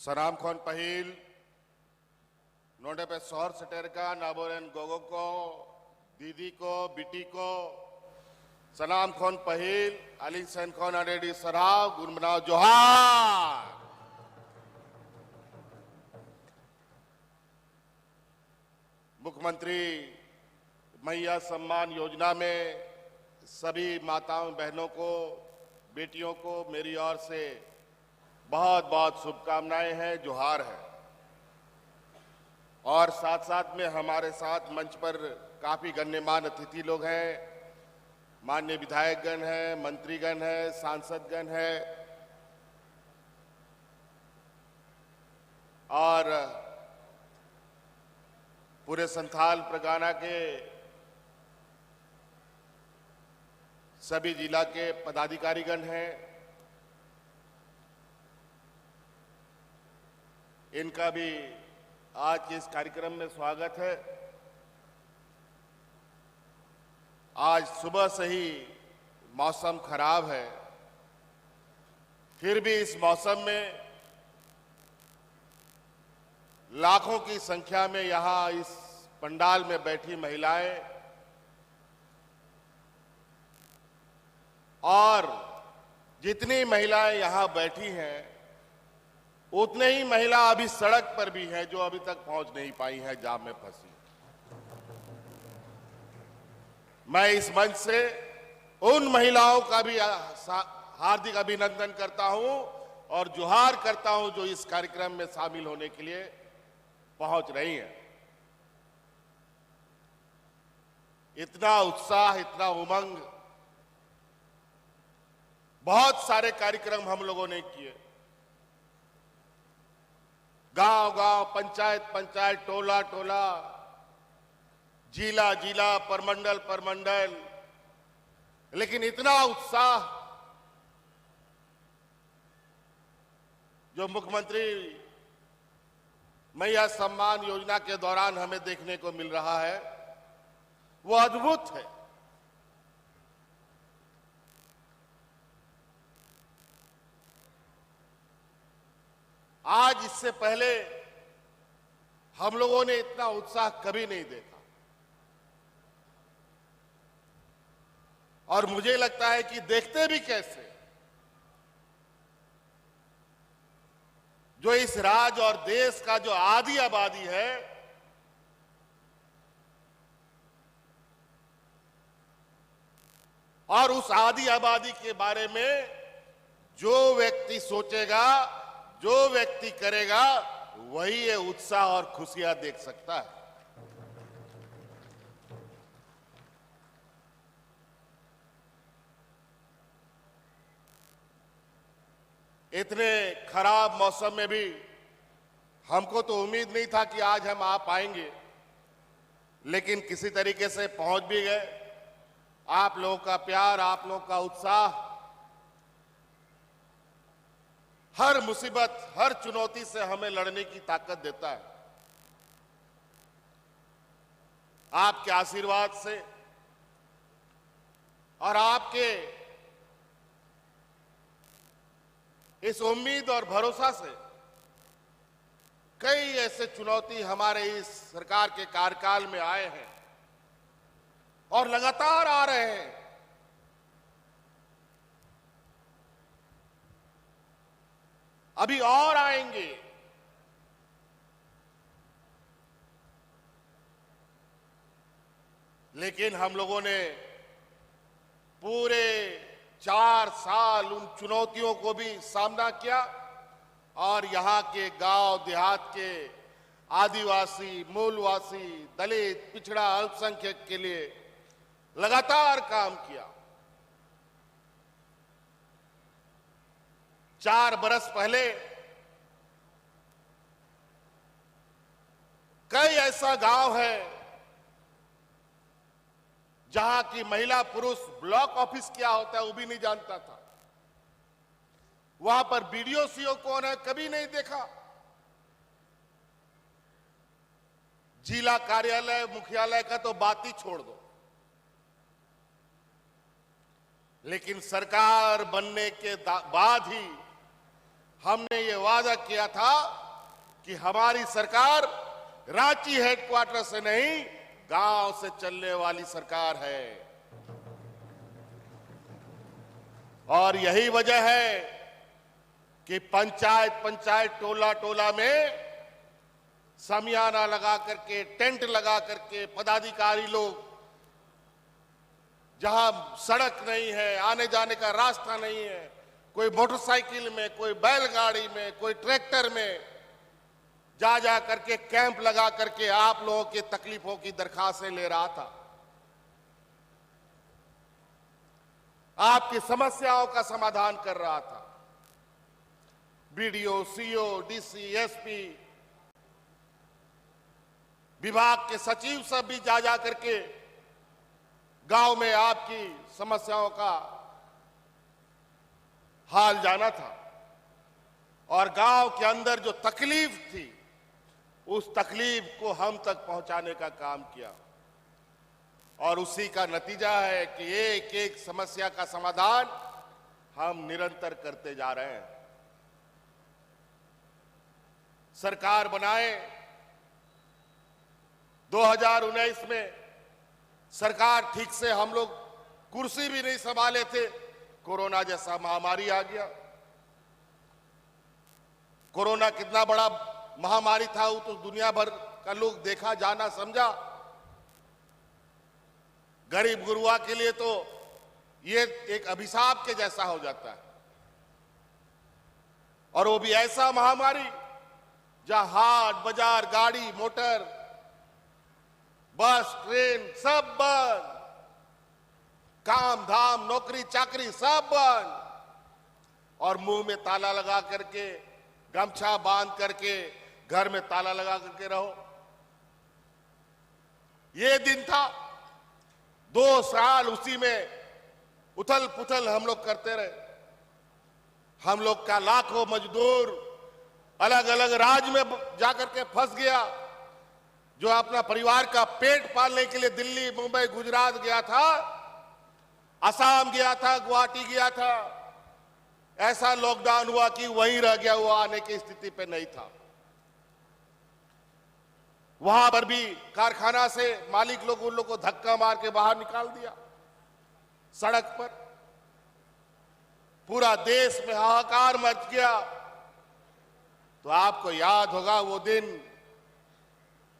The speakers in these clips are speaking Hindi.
सनाम खोन पहिल नोडे पे सोहर सटेर का नाबोरेन गोगो को दीदी को बिटी को सनाम खोन पहिल अली सैन खोन अडेडी सराव गुनमनाव जोहार। मुख्यमंत्री मैया सम्मान योजना में सभी माताओं बहनों को बेटियों को मेरी ओर से बहुत बहुत शुभकामनाएं हैं, जोहार है। और साथ साथ में हमारे साथ मंच पर काफी गण्यमान्य अतिथि लोग हैं, माननीय विधायकगण हैं, मंत्रीगण हैं, सांसदगण हैं और पूरे संथाल परगना के सभी जिला के पदाधिकारीगण हैं। इनका भी आज के इस कार्यक्रम में स्वागत है। आज सुबह से ही मौसम खराब है, फिर भी इस मौसम में लाखों की संख्या में यहां इस पंडाल में बैठी महिलाएं और जितनी महिलाएं यहां बैठी हैं उतने ही महिला अभी सड़क पर भी हैं जो अभी तक पहुंच नहीं पाई हैं, जाम में फंसी। मैं इस मंच से उन महिलाओं का भी हार्दिक अभिनंदन करता हूं और जोहार करता हूं जो इस कार्यक्रम में शामिल होने के लिए पहुंच रही हैं। इतना उत्साह, इतना उमंग, बहुत सारे कार्यक्रम हम लोगों ने किए, गांव गांव, पंचायत पंचायत, टोला टोला, जिला जिला, परमंडल परमंडल, लेकिन इतना उत्साह जो मुख्यमंत्री मैया सम्मान योजना के दौरान हमें देखने को मिल रहा है वो अद्भुत है। आज इससे पहले हम लोगों ने इतना उत्साह कभी नहीं देखा और मुझे लगता है कि देखते भी कैसे। जो इस राज्य और देश का जो आधी आबादी है और उस आधी आबादी के बारे में जो व्यक्ति सोचेगा, जो व्यक्ति करेगा, वही ये उत्साह और खुशियां देख सकता है। इतने खराब मौसम में भी हमको तो उम्मीद नहीं था कि आज हम आ पाएंगे, लेकिन किसी तरीके से पहुंच भी गए। आप लोगों का प्यार, आप लोगों का उत्साह हर मुसीबत, हर चुनौती से हमें लड़ने की ताकत देता है। आपके आशीर्वाद से और आपके इस उम्मीद और भरोसा से कई ऐसे चुनौती हमारे इस सरकार के कार्यकाल में आए हैं और लगातार आ रहे हैं। अभी और आएंगे। लेकिन हम लोगों ने पूरे 4 साल उन चुनौतियों को भी सामना किया और यहां के गांव देहात के आदिवासी, मूलवासी, दलित, पिछड़ा, अल्पसंख्यक के लिए लगातार काम किया। 4 बरस पहले कई ऐसा गांव है जहां की महिला पुरुष ब्लॉक ऑफिस क्या होता है वो भी नहीं जानता था। वहां पर बीडीओ सीओ कौन है कभी नहीं देखा। जिला कार्यालय, मुख्यालय का तो बात ही छोड़ दो। लेकिन सरकार बनने के बाद ही हमने ये वादा किया था कि हमारी सरकार रांची हेडक्वार्टर से नहीं, गांव से चलने वाली सरकार है। और यही वजह है कि पंचायत पंचायत, टोला टोला में समियाना लगा करके, टेंट लगा करके पदाधिकारी लोग, जहां सड़क नहीं है, आने जाने का रास्ता नहीं है, कोई मोटरसाइकिल में, कोई बैलगाड़ी में, कोई ट्रैक्टर में जा जा करके कैंप लगा करके आप लोगों की तकलीफों की दरखास्तें ले रहा था, आपकी समस्याओं का समाधान कर रहा था। बीडीओ, सीओ, डीसी, एसपी, विभाग के सचिव सब भी जा जा करके गांव में आपकी समस्याओं का हाल जाना था और गांव के अंदर जो तकलीफ थी उस तकलीफ को हम तक पहुंचाने का काम किया और उसी का नतीजा है कि एक एक समस्या का समाधान हम निरंतर करते जा रहे हैं। सरकार बनाए 2019 में सरकार ठीक से हम लोग कुर्सी भी नहीं संभाले थे, कोरोना जैसा महामारी आ गया। कोरोना कितना बड़ा महामारी था वो तो दुनिया भर का लोग देखा, जाना, समझा। गरीब गुरुआ के लिए तो ये एक अभिशाप के जैसा हो जाता है, और वो भी ऐसा महामारी जहां हाट बाजार, गाड़ी मोटर, बस ट्रेन सब बंद, काम धाम नौकरी चाकरी सब बंद, और मुंह में ताला लगा करके, गमछा बांध करके घर में ताला लगा करके रहो। ये दिन था, 2 साल उसी में उथल पुथल हम लोग करते रहे। हम लोग का लाखों मजदूर अलग अलग राज्य में जाकर के फंस गया। जो अपना परिवार का पेट पालने के लिए दिल्ली, मुंबई, गुजरात गया था, असम गया था, गुवाहाटी गया था, ऐसा लॉकडाउन हुआ कि वहीं रह गया, वो आने की स्थिति पे नहीं था। वहां पर भी कारखाना से मालिक लोग उन लोग को धक्का मार के बाहर निकाल दिया सड़क पर। पूरा देश में हाहाकार मच गया। तो आपको याद होगा वो दिन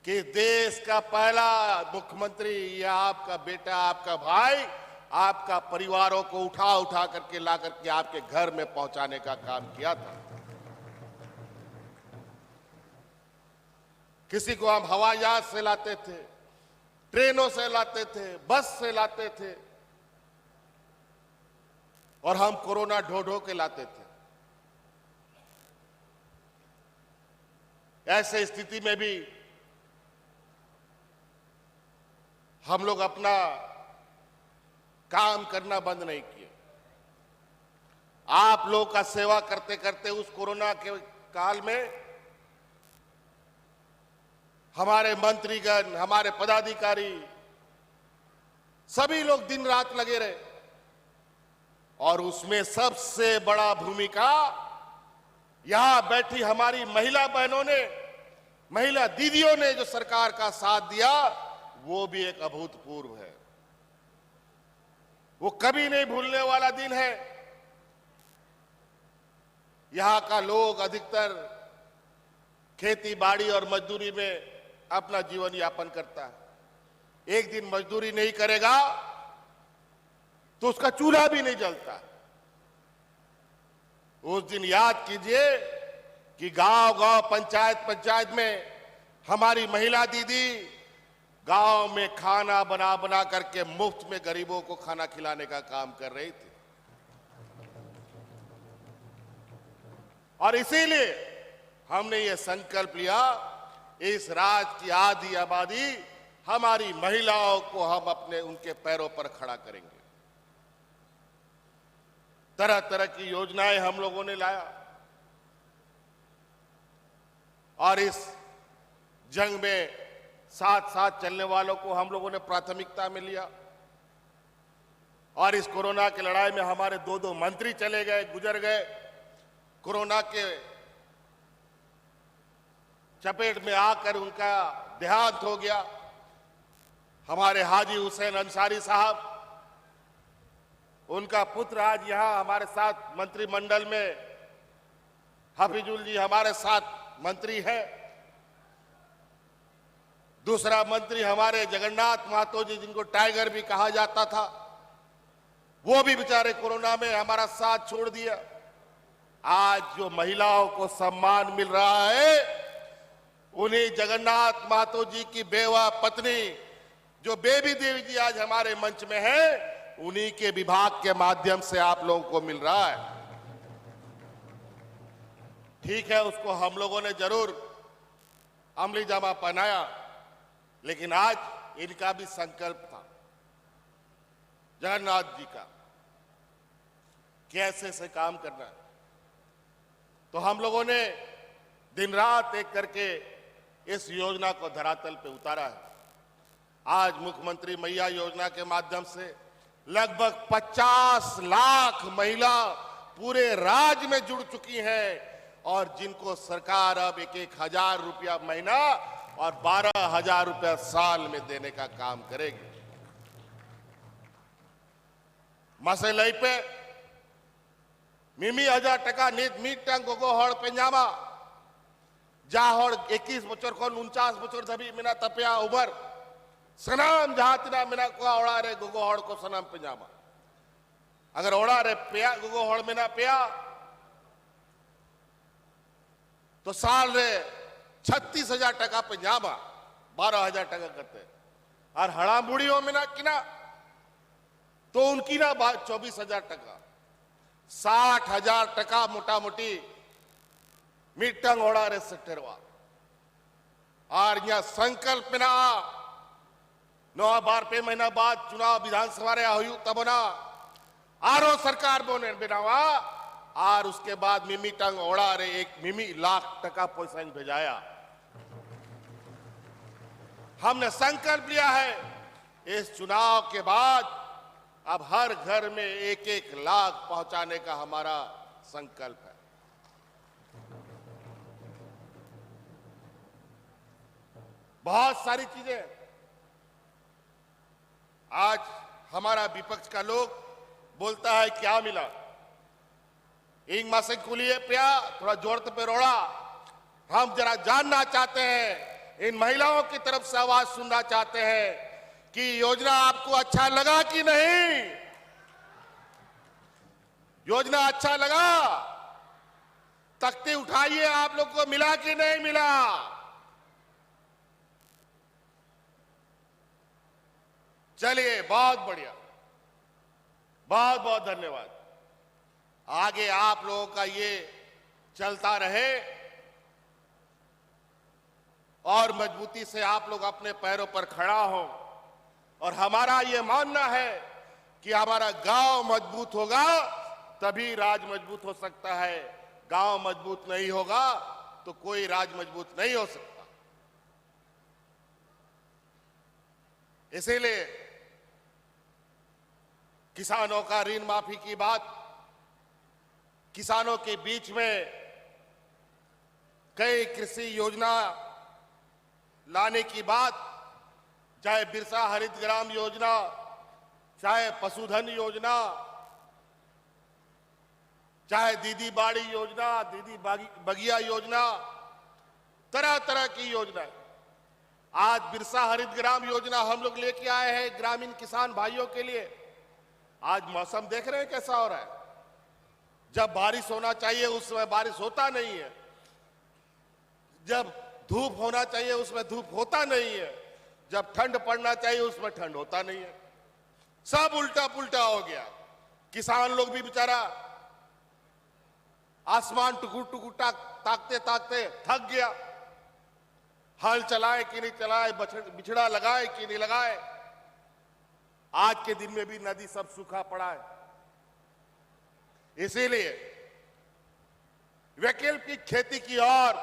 कि देश का पहला मुख्यमंत्री या आपका बेटा, आपका भाई, आपका परिवारों को उठा उठा करके ला करके आपके घर में पहुंचाने का काम किया था। किसी को हम हवाई जहाज से लाते थे, ट्रेनों से लाते थे, बस से लाते थे, और हम कोरोना ढो ढो के लाते थे। ऐसे स्थिति में भी हम लोग अपना काम करना बंद नहीं किए। आप लोग का सेवा करते करते उस कोरोना के काल में हमारे मंत्रीगण, हमारे पदाधिकारी, सभी लोग दिन रात लगे रहे, और उसमें सबसे बड़ा भूमिका यहां बैठी हमारी महिला बहनों ने, महिला दीदियों ने जो सरकार का साथ दिया, वो भी एक अभूतपूर्व है। वो कभी नहीं भूलने वाला दिन है। यहां का लोग अधिकतर खेती बाड़ी और मजदूरी में अपना जीवन यापन करता है। एक दिन मजदूरी नहीं करेगा तो उसका चूल्हा भी नहीं जलता। उस दिन याद कीजिए कि गांव-गांव, पंचायत-पंचायत में हमारी महिला दीदी गांव में खाना बना बना करके मुफ्त में गरीबों को खाना खिलाने का काम कर रही थी। और इसीलिए हमने ये संकल्प लिया, इस राज्य की आधी आबादी हमारी महिलाओं को हम अपने उनके पैरों पर खड़ा करेंगे। तरह तरह की योजनाएं हम लोगों ने लाया, और इस जंग में साथ साथ चलने वालों को हम लोगों ने प्राथमिकता में लिया। और इस कोरोना की लड़ाई में हमारे 2-2 मंत्री चले गए, गुजर गए। कोरोना के चपेट में आकर उनका देहांत हो गया। हमारे हाजी हुसैन अंसारी साहब, उनका पुत्र आज यहां हमारे साथ मंत्रिमंडल में, हफीजुल जी हमारे साथ मंत्री है। दूसरा मंत्री हमारे जगन्नाथ महतो जी, जिनको टाइगर भी कहा जाता था, वो भी बेचारे कोरोना में हमारा साथ छोड़ दिया। आज जो महिलाओं को सम्मान मिल रहा है, उन्हीं जगन्नाथ महतो जी की बेवा पत्नी, जो बेबी देवी जी आज हमारे मंच में है, उन्हीं के विभाग के माध्यम से आप लोगों को मिल रहा है। ठीक है, उसको हम लोगों ने जरूर अमली जामा पहनाया, लेकिन आज इनका भी संकल्प था जगन्नाथ जी का, कैसे से काम करना है। तो हम लोगों ने दिन रात एक करके इस योजना को धरातल पे उतारा है। आज मुख्यमंत्री मैया योजना के माध्यम से लगभग 50 लाख महिला पूरे राज्य में जुड़ चुकी हैं, और जिनको सरकार अब 1,000 रुपया महीना और 12,000 रुपया साल में देने का काम करेगी। मसलई पे मिमी 1000 टका नीत मीटंग गोगो हड़ पेंजामा जा हड़ 21 बचर को 49 बचर धबी मिना तपिया उबर सनाम जहातिना मिना को ओड़ा रे गोगो हड़ को सनाम पेंजामा, अगर ओड़ा रे पिया गोगो हड़ मिना पिया तो साल रे 36,000 टका पेंजामा 12,000 टका करते, और हड़ा बुढ़ियों में ना किना तो उनकी ना 24,000 टका, 60,000 टका मोटा मोटी मीटंग ओड़ा रे सेक्टरवा। और यह संकल्प में ना 9 पे महीना बाद चुनाव विधानसभा रे हुई तब ना आरो सरकार बोने बिनावा, और उसके बाद मिमी टंग ओड़ा रे 1 मिमी लाख टका पैसा भेजाया। हमने संकल्प लिया है, इस चुनाव के बाद अब हर घर में 1-1 लाख पहुंचाने का हमारा संकल्प है। बहुत सारी चीजें आज हमारा विपक्ष का लोग बोलता है क्या मिला, इंग मासे कुलिए पिया थोड़ा जोर पे रोड़ा। हम जरा जानना चाहते हैं, इन महिलाओं की तरफ से आवाज सुनना चाहते हैं कि योजना आपको अच्छा लगा कि नहीं? योजना अच्छा लगा? तख्ती उठाइए, आप लोग को मिला कि नहीं मिला? चलिए, बहुत बढ़िया, बहुत बहुत धन्यवाद। आगे आप लोगों का ये चलता रहे और मजबूती से आप लोग अपने पैरों पर खड़ा हो। और हमारा ये मानना है कि हमारा गांव मजबूत होगा तभी राज मजबूत हो सकता है। गांव मजबूत नहीं होगा तो कोई राज मजबूत नहीं हो सकता। इसीलिए किसानों का ऋण माफी की बात, किसानों के बीच में कई कृषि योजना लाने की बात, चाहे बिरसा हरित ग्राम योजना, चाहे पशुधन योजना, चाहे दीदी बाड़ी योजना, दीदी बगिया योजना, तरह तरह की योजना। आज बिरसा हरित ग्राम योजना हम लोग लेके आए हैं ग्रामीण किसान भाइयों के लिए। आज मौसम देख रहे हैं कैसा हो रहा है। जब बारिश होना चाहिए उस समय बारिश होता नहीं है, जब धूप होना चाहिए उसमें धूप होता नहीं है, जब ठंड पड़ना चाहिए उसमें ठंड होता नहीं है। सब उल्टा पुल्टा हो गया। किसान लोग भी बेचारा आसमान टुकुर टुकुर ताकते ताकते थक गया। हल चलाए कि नहीं चलाए, बिछड़ा लगाए कि नहीं लगाए। आज के दिन में भी नदी सब सूखा पड़ा है। इसीलिए वैकल्पिक खेती की ओर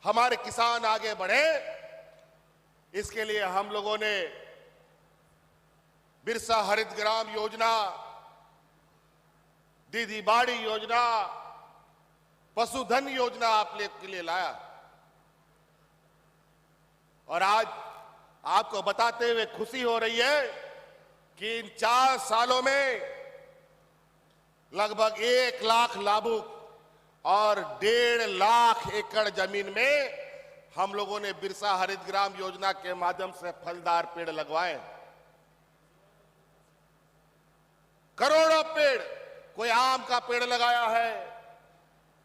हमारे किसान आगे बढ़े, इसके लिए हम लोगों ने बिरसा हरित ग्राम योजना, दीदी बाड़ी योजना, पशुधन योजना आप लोग के लिए लाया। और आज आपको बताते हुए खुशी हो रही है कि इन 4 सालों में लगभग 1 लाख लाभुक और 1.5 लाख एकड़ जमीन में हम लोगों ने बिरसा हरित ग्राम योजना के माध्यम से फलदार पेड़ लगवाए। करोड़ों पेड़, कोई आम का पेड़ लगाया है,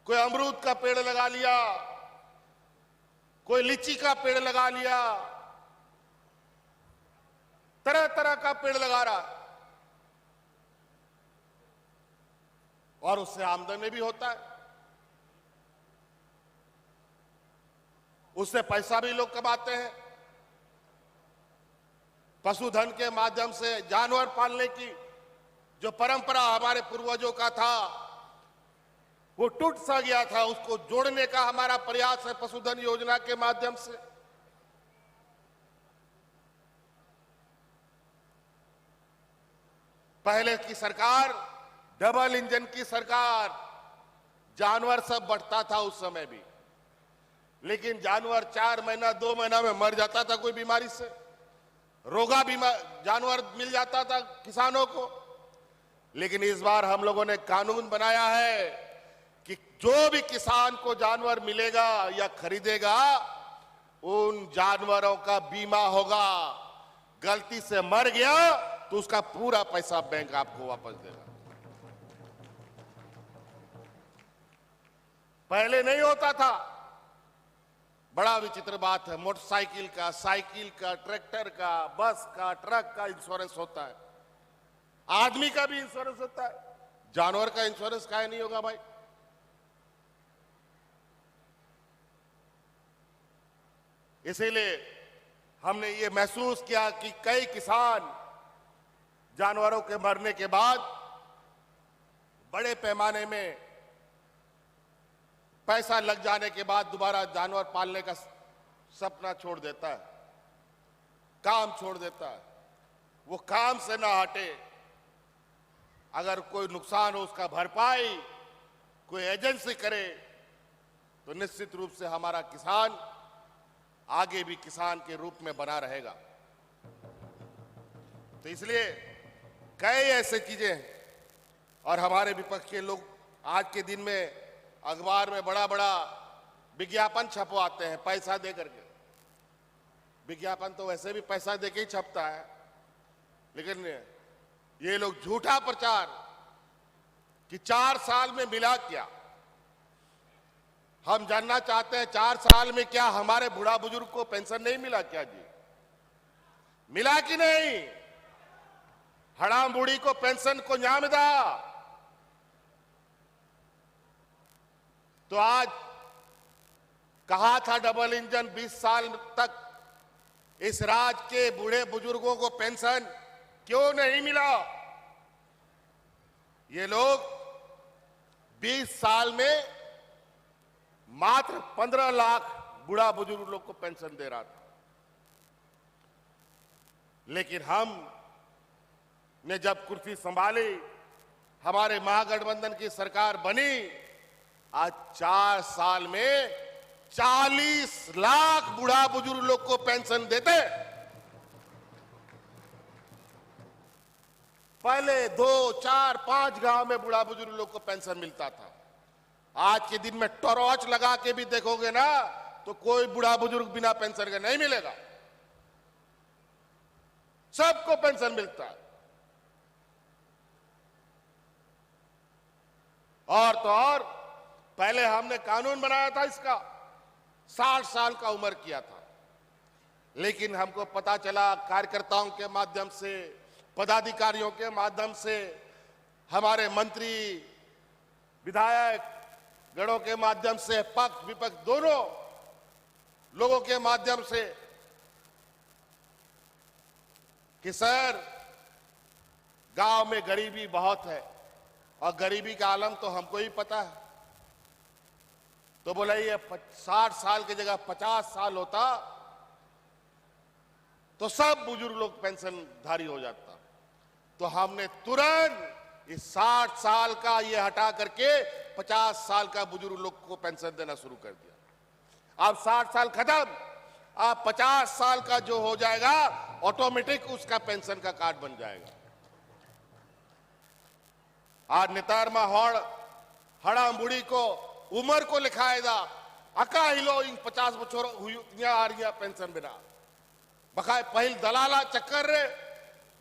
कोई अमरूद का पेड़ लगा लिया, कोई लीची का पेड़ लगा लिया, तरह तरह का पेड़ लगा रहा और उससे आमदनी भी होता है, उससे पैसा भी लोग कमाते हैं। पशुधन के माध्यम से जानवर पालने की जो परंपरा हमारे पूर्वजों का था वो टूट सा गया था, उसको जोड़ने का हमारा प्रयास है पशुधन योजना के माध्यम से। पहले की सरकार डबल इंजन की सरकार, जानवर सब बढ़ता था उस समय भी, लेकिन जानवर 4 महीना 2 महीना में मर जाता था कोई बीमारी से, रोगा जानवर मिल जाता था किसानों को। लेकिन इस बार हम लोगों ने कानून बनाया है कि जो भी किसान को जानवर मिलेगा या खरीदेगा उन जानवरों का बीमा होगा। गलती से मर गया तो उसका पूरा पैसा बैंक आपको वापस देगा। पहले नहीं होता था। बड़ा विचित्र बात है, मोटरसाइकिल का, साइकिल का, ट्रैक्टर का, बस का, ट्रक का इंश्योरेंस होता है, आदमी का भी इंश्योरेंस होता है, जानवर का इंश्योरेंस काहे नहीं होगा भाई? इसीलिए हमने ये महसूस किया कि कई किसान जानवरों के मरने के बाद बड़े पैमाने में पैसा लग जाने के बाद दोबारा जानवर पालने का सपना छोड़ देता है, काम छोड़ देता है। वो काम से ना हटे, अगर कोई नुकसान हो उसका भरपाई कोई एजेंसी करे तो निश्चित रूप से हमारा किसान आगे भी किसान के रूप में बना रहेगा। तो इसलिए कई ऐसे चीजें हैं। और हमारे विपक्ष के लोग आज के दिन में अखबार में बड़ा बड़ा विज्ञापन छपवाते हैं पैसा दे करके। विज्ञापन तो वैसे भी पैसा दे के ही छपता है, लेकिन ये लोग झूठा प्रचार कि 4 साल में मिला क्या। हम जानना चाहते हैं 4 साल में क्या हमारे बूढ़ा बुजुर्ग को पेंशन नहीं मिला क्या जी? मिला कि नहीं? हड़ाम बूढ़ी को पेंशन को न्याय दा। तो आज कहा था डबल इंजन 20 साल तक इस राज्य के बूढ़े बुजुर्गों को पेंशन क्यों नहीं मिला? ये लोग 20 साल में मात्र 15 लाख बूढ़ा बुजुर्ग लोग को पेंशन दे रहा था। लेकिन हम ने जब कुर्सी संभाली, हमारे महागठबंधन की सरकार बनी, आज 4 साल में 40 लाख बूढ़ा बुजुर्ग लोग को पेंशन देते। पहले 2, 4, 5 गांव में बूढ़ा बुजुर्ग लोग को पेंशन मिलता था। आज के दिन में टॉर्च लगा के भी देखोगे ना तो कोई बूढ़ा बुजुर्ग बिना पेंशन के नहीं मिलेगा, सबको पेंशन मिलता है। और तो और पहले हमने कानून बनाया था इसका, 60 साल का उम्र किया था, लेकिन हमको पता चला कार्यकर्ताओं के माध्यम से, पदाधिकारियों के माध्यम से, हमारे मंत्री विधायक गणों के माध्यम से, पक्ष विपक्ष दोनों लोगों के माध्यम से कि सर गांव में गरीबी बहुत है और गरीबी का आलम तो हमको ही पता है। तो बोला ये 60 साल की जगह 50 साल होता तो सब बुजुर्ग लोग पेंशनधारी हो जाता। तो हमने तुरंत इस 60 साल का ये हटा करके 50 साल का बुजुर्ग लोग को पेंशन देना शुरू कर दिया। अब 60 साल खत्म, अब 50 साल का जो हो जाएगा ऑटोमेटिक उसका पेंशन का कार्ड बन जाएगा। आज नेतार में हड़ा बुढ़ी को उम्र को लिखाएगा अका हिलो इन 50 बचर आ रही पेंशन बिना बखाए पहिल दलाला चक्कर रे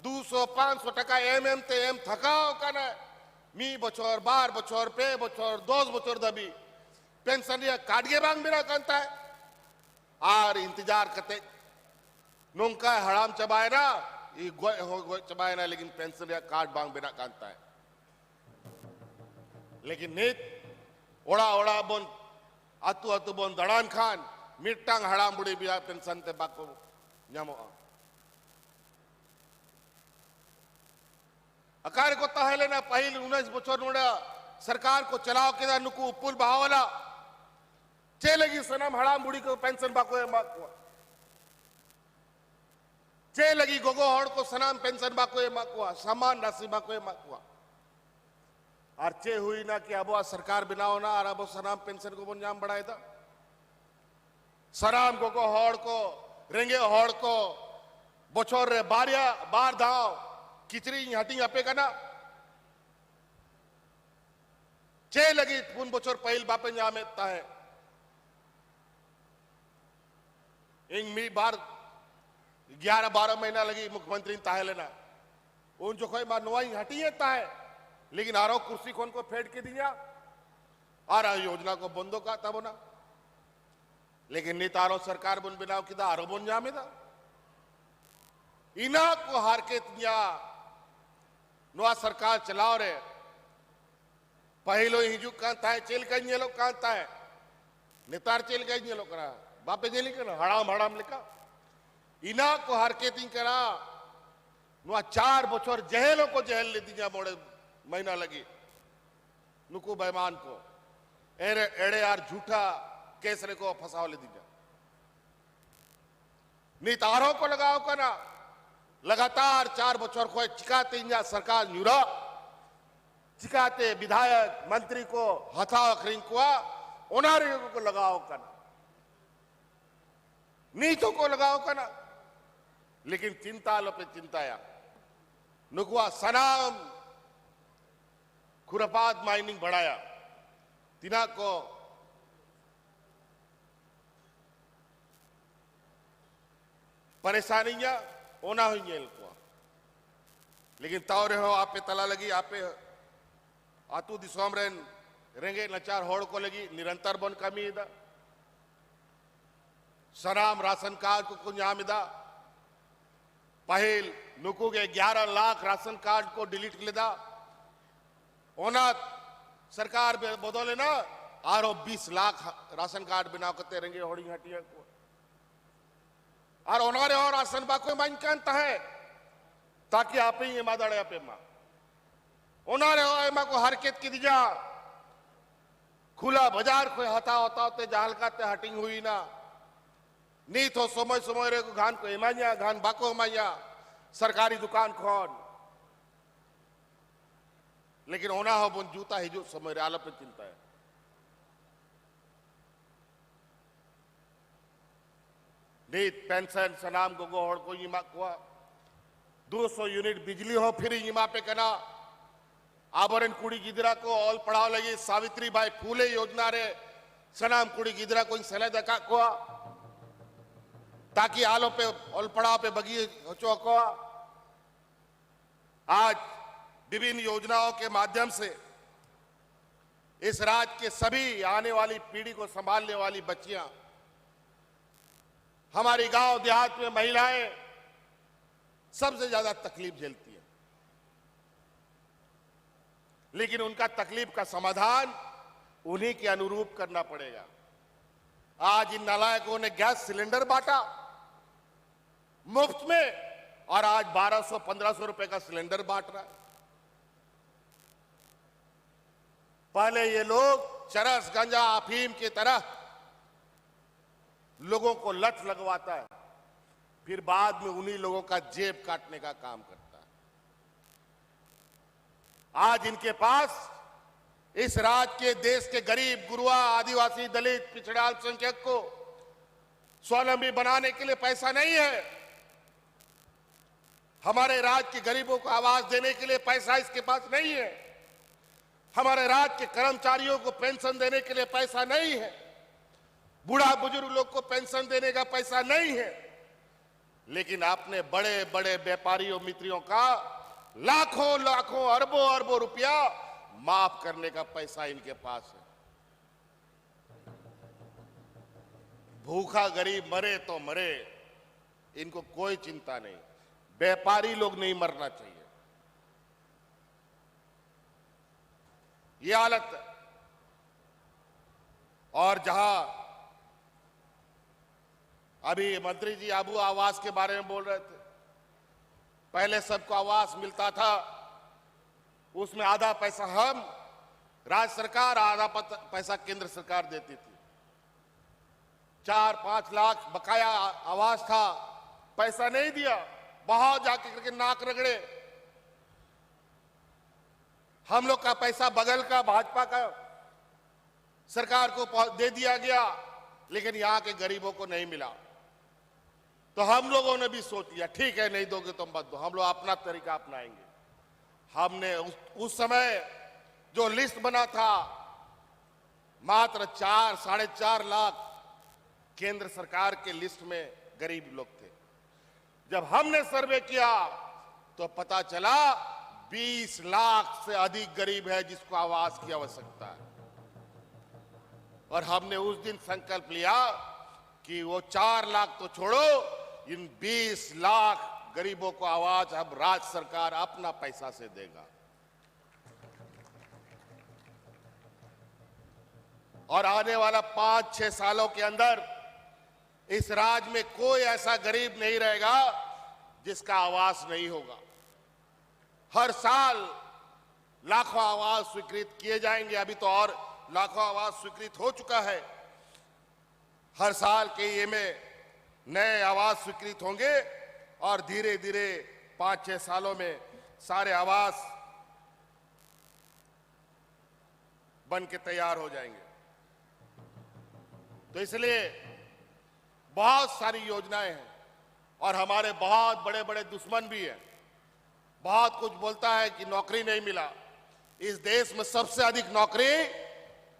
200-500 टका एम ते एम थकाओ का ना मी बचोर 12 बचोर पे बचोर 10 बचोर दबी पेंशन या काटगे बांग बिना कंता है आर इंतजार करते नोंका हराम चबाए ना ये गोय चबाए ना, लेकिन पेंशन या कार्ड बांग बिना कंता है। लेकिन नीत ओड़ा ओड़ा बोन अतु अतु बोन दड़ान खान मिट्टांग हड़ाम बुढ़ी बिया पेंशन ते बाको ᱧᱟᱢᱚᱜᱼᱟ। अकार को तहले ना पहिल 19 बचर नोड़ा सरकार को चलाओ के नुकु उपुल बहावला चे लगी सनम हड़ाम बुढ़ी को पेंशन बाको माकुआ चे लगी गोगो हड़ को सनाम पेंशन बाको माकुआ समान राशि बाको माकुआ और चे हुई ना कि अब सरकार बनाओ ना और अब सनाम पेंशन को बन जाम बढ़ाए था सनाम गोगो हड़ को रेंगे हड़ को बचोर रे बार दाव किचरी हटी अपे का ना चे लगी पुन बचोर पहिल बापे जामे है इन मी बार 11-12 महीना लगी मुख्यमंत्री ताहे लेना उन जो कोई मार नुआई हटी है लेकिन आरो कुर्सी खोन को फेंट के दिया और योजना को बंदो का तब ना लेकिन नेतारों सरकार बन बिनाव किदा आरो बन जामे था इना को हार के तिया नुआ सरकार चलाओ रे पहिलो हिजू कांता है चेल का ये लोग कांता है नेतार चेल का ये लोग करा बापे जेली करा हड़ाम लिखा इना को हार के ती करा नुआ 4 बचर जहेलों को जहल ले दिया मोड़े महीना लगी नुकु बेमान को एड़े यार झूठा केसरे को फंसाव ले दीजिए नीतारों को लगाओ का ना लगातार 4 बचर को चिकाते इंजा सरकार न्यूरा चिकाते विधायक मंत्री को हथाव खरिंकुआ उनारे को लगाओ का ना नीतों को लगाओ का ना लेकिन चिंता लो पे चिंताया नुकुआ सनाम खुरपात माइनिंग बढ़ाया तिना को परेशानियां ओना हुई को लेकिन तावरे हो आप पे तला लगी आप पे आतु दिसोम रेन रेंगे नचार होड़ को लगी निरंतर बन कमी इदा सनाम राशन कार्ड को कुंजामिदा पहिल नुकु के 11 लाख राशन कार्ड को डिलीट लेदा ओना सरकार बदले ना आरो 20 लाख राशन कार्ड बिना करते रेंगे होड़ी हटिया को और उन्होंने और राशन बाको मान कांता है ताकि आप ही मा दड़े पे मां उन्होंने और मा को हरकत की दिया खुला बाजार को हता होता होते जहाल काते हटिंग हुई ना नी तो समय रे को घान को एमाया घान बाको माया सरकारी दुकान खोन लेकिन ओना हो बुन जूता हिजू समय रे आलो पे चिंता है नीत पेंशन सनाम गोगो हड़ को इमा कुआ 200 यूनिट बिजली हो फिर इमा पे कना आभरण कुड़ी गिदरा को ऑल पढ़ाओ लगी सावित्री बाई फूले योजना रे सनाम कुड़ी गिदरा को सलाह दका कुआ ताकि आलो पे ऑल पढ़ाओ पे बगी हो कुआ आज विभिन्न योजनाओं के माध्यम से इस राज्य के सभी आने वाली पीढ़ी को संभालने वाली बच्चियां हमारी गांव देहात में महिलाएं सबसे ज्यादा तकलीफ झेलती है लेकिन उनका तकलीफ का समाधान उन्हीं के अनुरूप करना पड़ेगा। आज इन नालायकों ने गैस सिलेंडर बांटा मुफ्त में और आज 1200-1500 रुपए का सिलेंडर बांट रहा है। पहले ये लोग चरस गांजा अफीम की तरह लोगों को लत लगवाता है फिर बाद में उन्हीं लोगों का जेब काटने का काम करता है। आज इनके पास इस राज्य के देश के गरीब, गुरुआ, आदिवासी, दलित, पिछड़ा, अल्पसंख्यक को स्वावलंबी बनाने के लिए पैसा नहीं है। हमारे राज्य के गरीबों को आवास देने के लिए पैसा इसके पास नहीं है। हमारे राज्य के कर्मचारियों को पेंशन देने के लिए पैसा नहीं है। बूढ़ा बुजुर्ग लोग को पेंशन देने का पैसा नहीं है। लेकिन आपने बड़े बड़े व्यापारियों, मित्रों का लाखों लाखों, अरबों अरबों रुपया माफ करने का पैसा इनके पास है। भूखा गरीब मरे तो मरे, इनको कोई चिंता नहीं। व्यापारी लोग नहीं मरना चाहिए, ये हालत है। और जहां अभी मंत्री जी आबू आवास के बारे में बोल रहे थे, पहले सबको आवास मिलता था, उसमें आधा पैसा हम राज्य सरकार, आधा पैसा केंद्र सरकार देती थी। 4-5 लाख बकाया आवास था, पैसा नहीं दिया, बहुत जाके करके नाक रगड़े। हम लोग का पैसा बगल का भाजपा का सरकार को दे दिया गया, लेकिन यहां के गरीबों को नहीं मिला। तो हम लोगों ने भी सोच लिया, ठीक है, नहीं दोगे तो मत दो, हम लोग अपना तरीका अपनाएंगे। हमने उस समय जो लिस्ट बना था, मात्र 4-4.5 लाख केंद्र सरकार के लिस्ट में गरीब लोग थे। जब हमने सर्वे किया तो पता चला 20 लाख से अधिक गरीब है जिसको आवास की आवश्यकता है। और हमने उस दिन संकल्प लिया कि वो 4 लाख तो छोड़ो, इन 20 लाख गरीबों को आवास अब राज्य सरकार अपना पैसा से देगा। और आने वाला 5-6 सालों के अंदर इस राज्य में कोई ऐसा गरीब नहीं रहेगा जिसका आवास नहीं होगा। हर साल लाखों आवास स्वीकृत किए जाएंगे। अभी तो और लाखों आवास स्वीकृत हो चुका है। हर साल के ये में नए आवास स्वीकृत होंगे और धीरे धीरे 5-6 सालों में सारे आवास बन के तैयार हो जाएंगे। तो इसलिए बहुत सारी योजनाएं हैं और हमारे बहुत बड़े बड़े दुश्मन भी हैं। बहुत कुछ बोलता है कि नौकरी नहीं मिला। इस देश में सबसे अधिक नौकरी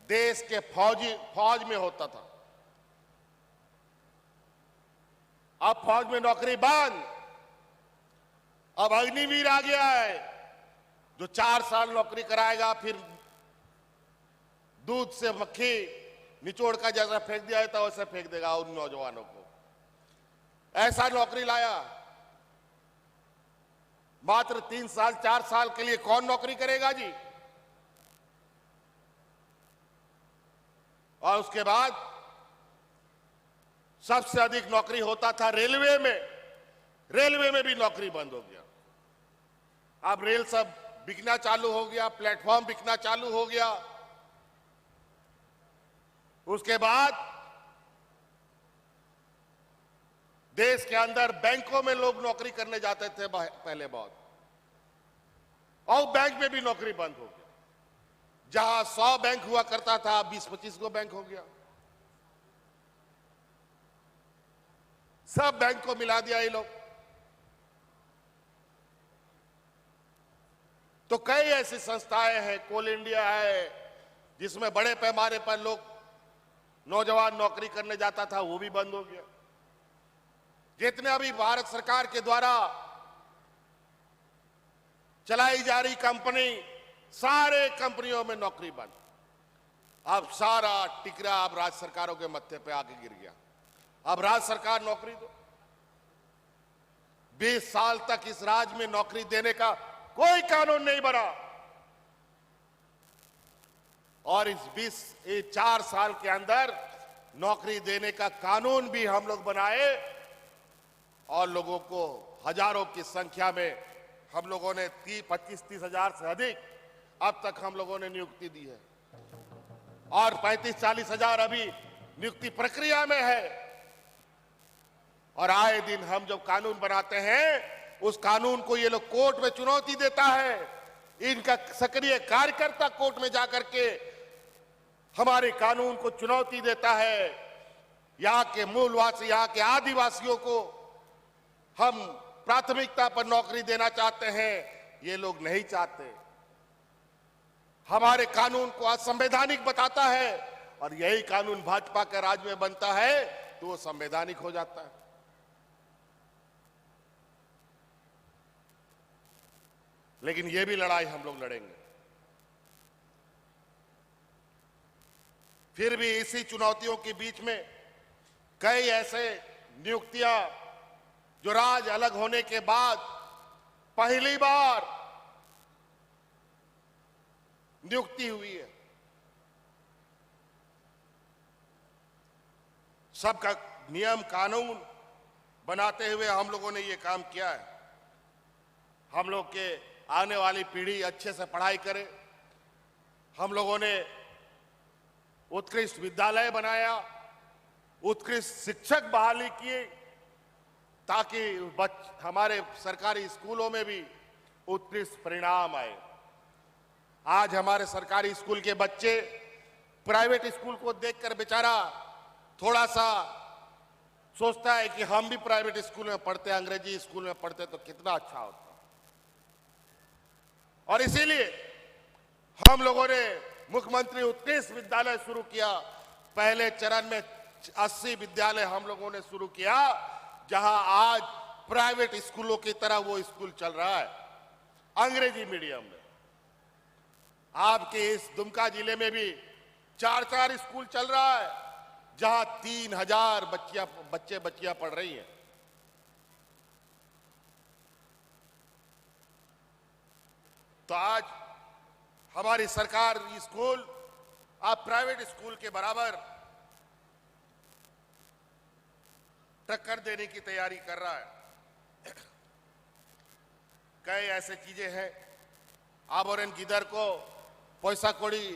देश के फौज में होता था। अब फौज में नौकरी बंद। अब अग्निवीर आ गया है जो 4 साल नौकरी कराएगा, फिर दूध से मक्खी निचोड़ का जैसा फेंक दिया जाता वैसे फेंक देगा उन नौजवानों को। ऐसा नौकरी लाया। मात्र 3 साल 4 साल के लिए कौन नौकरी करेगा जी? और उसके बाद सबसे अधिक नौकरी होता था रेलवे में। रेलवे में भी नौकरी बंद हो गया। अब रेल सब बिकना चालू हो गया, प्लेटफॉर्म बिकना चालू हो गया। उसके बाद देश के अंदर बैंकों में लोग नौकरी करने जाते थे पहले बहुत, और बैंक में भी नौकरी बंद हो गया। जहां 100 बैंक हुआ करता था 20-25 गो बैंक हो गया। सब बैंक को मिला दिया ये लोग। तो कई ऐसी संस्थाएं हैं, कोल इंडिया है, जिसमें बड़े पैमाने पर लोग नौजवान नौकरी करने जाता था, वो भी बंद हो गया। जितने अभी भारत सरकार के द्वारा चलाई जा रही कंपनी, सारे कंपनियों में नौकरी बंद। अब सारा टिकरा अब राज्य सरकारों के मत्थे पे आके गिर गया। अब राज्य सरकार नौकरी दो। 20 साल तक इस राज्य में नौकरी देने का कोई कानून नहीं बना, और इस 4 साल के अंदर नौकरी देने का कानून भी हम लोग बनाए, और लोगों को हजारों की संख्या में हम लोगों ने 25-30 हजार से अधिक अब तक हम लोगों ने नियुक्ति दी है, और 35-40 हजार अभी नियुक्ति प्रक्रिया में है। और आए दिन हम जब कानून बनाते हैं, उस कानून को ये लोग कोर्ट में चुनौती देता है, इनका सक्रिय कार्यकर्ता कोर्ट में जाकर के हमारे कानून को चुनौती देता है। यहां के मूलवासी, यहां के आदिवासियों को हम प्राथमिकता पर नौकरी देना चाहते हैं, ये लोग नहीं चाहते। हमारे कानून को असंवैधानिक बताता है और यही कानून भाजपा के राज में बनता है तो वो संवैधानिक हो जाता है। लेकिन ये भी लड़ाई हम लोग लड़ेंगे। फिर भी इसी चुनौतियों के बीच में कई ऐसे नियुक्तियां जो राज अलग होने के बाद पहली बार नियुक्ति हुई है। सबका नियम कानून बनाते हुए हम लोगों ने ये काम किया है। हम लोग के आने वाली पीढ़ी अच्छे से पढ़ाई करे। हम लोगों ने उत्कृष्ट विद्यालय बनाया, उत्कृष्ट शिक्षक बहाली किए ताकि हमारे सरकारी स्कूलों में भी उत्कृष्ट परिणाम आए। आज हमारे सरकारी स्कूल के बच्चे प्राइवेट स्कूल को देखकर बेचारा थोड़ा सा सोचता है कि हम भी प्राइवेट स्कूल में पढ़ते, अंग्रेजी स्कूल में पढ़ते तो कितना अच्छा होता। और इसीलिए हम लोगों ने मुख्यमंत्री उत्कृष्ट विद्यालय शुरू किया। पहले चरण में 80 विद्यालय हम लोगों ने शुरू किया, जहां आज प्राइवेट स्कूलों की तरह वो स्कूल चल रहा है अंग्रेजी मीडियम में। आपके इस दुमका जिले में भी 4 स्कूल चल रहा है जहां 3000 बच्चे बच्चियां पढ़ रही हैं। तो आज हमारी सरकार स्कूल आप प्राइवेट स्कूल के बराबर टक्कर देने की तैयारी कर रहा है। कई ऐसे चीजें हैं। आबोरेन गिदर को पैसा कोड़ी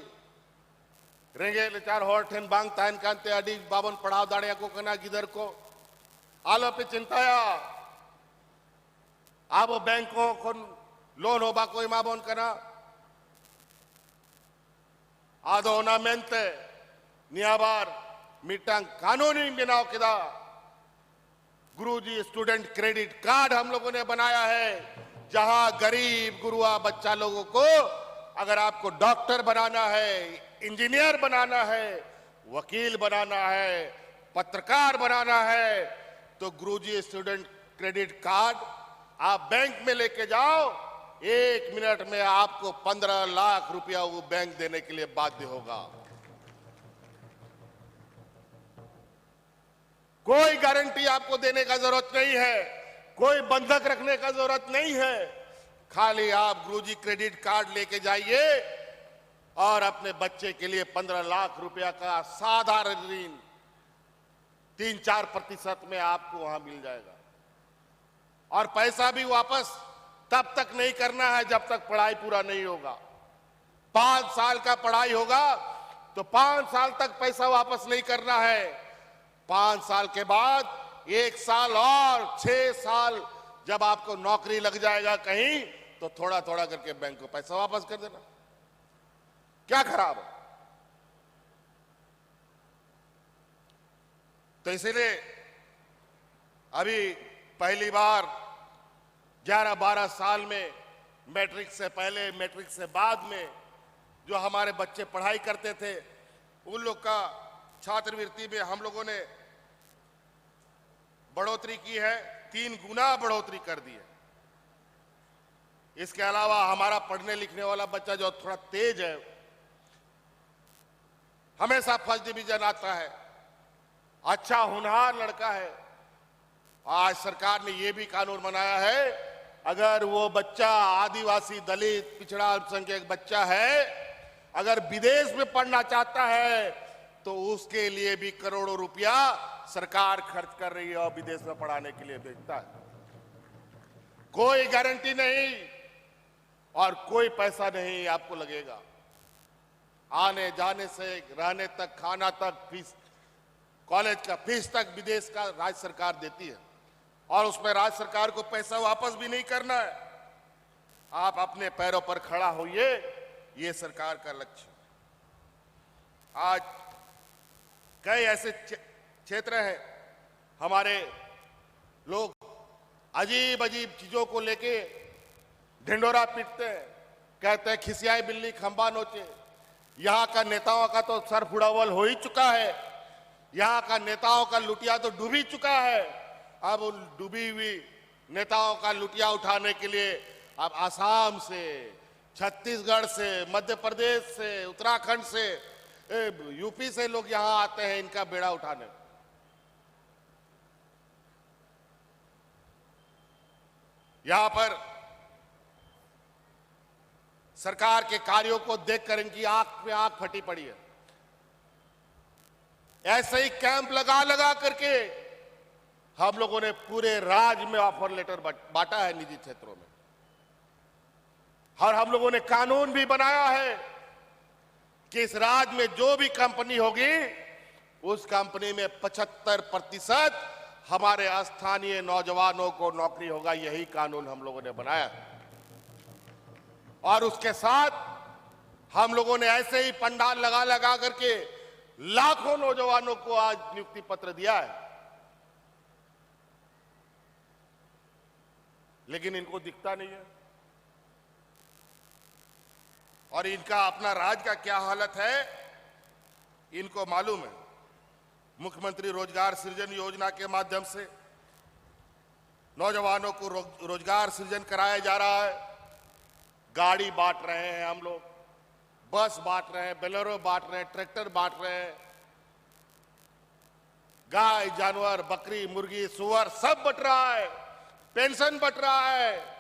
रेंगे लेचार हॉर्टेन बांग ताइन कांते अडी बाबन पढ़ाव दाड़िया को कना गिदर को आलो पे चिंताया आबो बैंकों को लोन होबा कोई माबोन कना आदोना मेंते नियाबार मिटांग कानूनी बिनाव किदा गुरुजी स्टूडेंट क्रेडिट कार्ड हम लोगों ने बनाया है, जहां गरीब गुरुआ बच्चा लोगों को अगर आपको डॉक्टर बनाना है, इंजीनियर बनाना है, वकील बनाना है, पत्रकार बनाना है, तो गुरुजी स्टूडेंट क्रेडिट कार्ड आप बैंक में लेके जाओ। 1 मिनट में आपको 15 लाख रुपया वो बैंक देने के लिए बाध्य होगा। कोई गारंटी आपको देने का जरूरत नहीं है, कोई बंधक रखने का जरूरत नहीं है। खाली आप गुरुजी क्रेडिट कार्ड लेके जाइए और अपने बच्चे के लिए 15 लाख रुपया का साधारण ऋण 3-4% में आपको वहां मिल जाएगा। और पैसा भी वापस तब तक नहीं करना है जब तक पढ़ाई पूरा नहीं होगा। 5 साल का पढ़ाई होगा तो 5 साल तक पैसा वापस नहीं करना है। 5 साल के बाद 1 साल और 6 साल जब आपको नौकरी लग जाएगा कहीं, तो थोड़ा थोड़ा करके बैंक को पैसा वापस कर देना। क्या खराब है? तो इसीलिए अभी पहली बार 11-12 साल में मैट्रिक से पहले, मैट्रिक से बाद में जो हमारे बच्चे पढ़ाई करते थे, उन लोग का छात्रवृत्ति में हम लोगों ने बढ़ोतरी की है, 3 गुना बढ़ोतरी कर दी है। इसके अलावा हमारा पढ़ने लिखने वाला बच्चा जो थोड़ा तेज है, हमेशा फर्स्ट डिवीजन आता है, अच्छा होनहार लड़का है। आज सरकार ने यह भी कानून बनाया है, अगर वो बच्चा आदिवासी, दलित, पिछड़ा अल्पसंख्यक बच्चा है, अगर विदेश में पढ़ना चाहता है तो उसके लिए भी करोड़ों रुपया सरकार खर्च कर रही है और विदेश में पढ़ाने के लिए भेजता है। कोई गारंटी नहीं और कोई पैसा नहीं आपको लगेगा। आने जाने से रहने तक, खाना तक, फीस, कॉलेज का फीस तक विदेश का राज्य सरकार देती है और उसमें राज्य सरकार को पैसा वापस भी नहीं करना है। आप अपने पैरों पर खड़ा होइए, ये सरकार का लक्ष्य। आज कई ऐसे क्षेत्र हैं, हमारे लोग अजीब अजीब चीजों को लेके ढिंडोरा पीटते हैं, कहते हैं खिसियाई बिल्ली खंबा नोचे। यहां का नेताओं का तो सर फुड़ावल हो ही चुका है, यहां का नेताओं का लुटिया तो डूब ही चुका है। अब उन डूबी हुई नेताओं का लुटिया उठाने के लिए अब आसाम से, छत्तीसगढ़ से, मध्य प्रदेश से, उत्तराखंड से, यूपी से लोग यहां आते हैं इनका बेड़ा उठाने। यहां पर सरकार के कार्यों को देखकर इनकी आंख में आंख फटी पड़ी है। ऐसे ही कैंप लगा लगा करके हम लोगों ने पूरे राज्य में ऑफर लेटर बांटा है निजी क्षेत्रों में, और हम लोगों ने कानून भी बनाया है कि इस राज्य में जो भी कंपनी होगी उस कंपनी में 75% हमारे स्थानीय नौजवानों को नौकरी होगा। यही कानून हम लोगों ने बनाया है। और उसके साथ हम लोगों ने ऐसे ही पंडाल लगा लगा करके लाखों नौजवानों को आज नियुक्ति पत्र दिया है। लेकिन इनको दिखता नहीं है, और इनका अपना राज्य का क्या हालत है इनको मालूम है। मुख्यमंत्री रोजगार सृजन योजना के माध्यम से नौजवानों को रोजगार सृजन कराया जा रहा है। गाड़ी बांट रहे हैं हम लोग, बस बांट रहे हैं, बोलेरो बांट रहे हैं, ट्रैक्टर बांट रहे हैं, गाय जानवर बकरी मुर्गी सुअर सब बट रहा है, पेंशन बट रहा है।